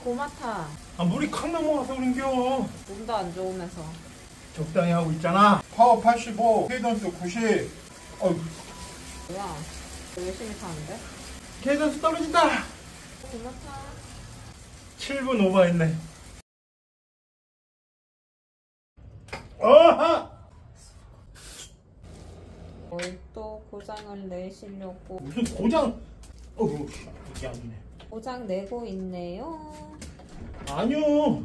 고마타. 아, 물이 칵 넘어가서 그런겨. 몸도 안 좋으면서. 적당히 하고 있잖아. 파워 85, 케이던스 90. 뭐야? 열심히 타는데? 케이던스 떨어진다. 고마타. 7분 오버했네. 어하! 뭘 또 고장을 내시려고. 무슨 고장? 이게 아니네. 고장 내고 있네요. 아니요.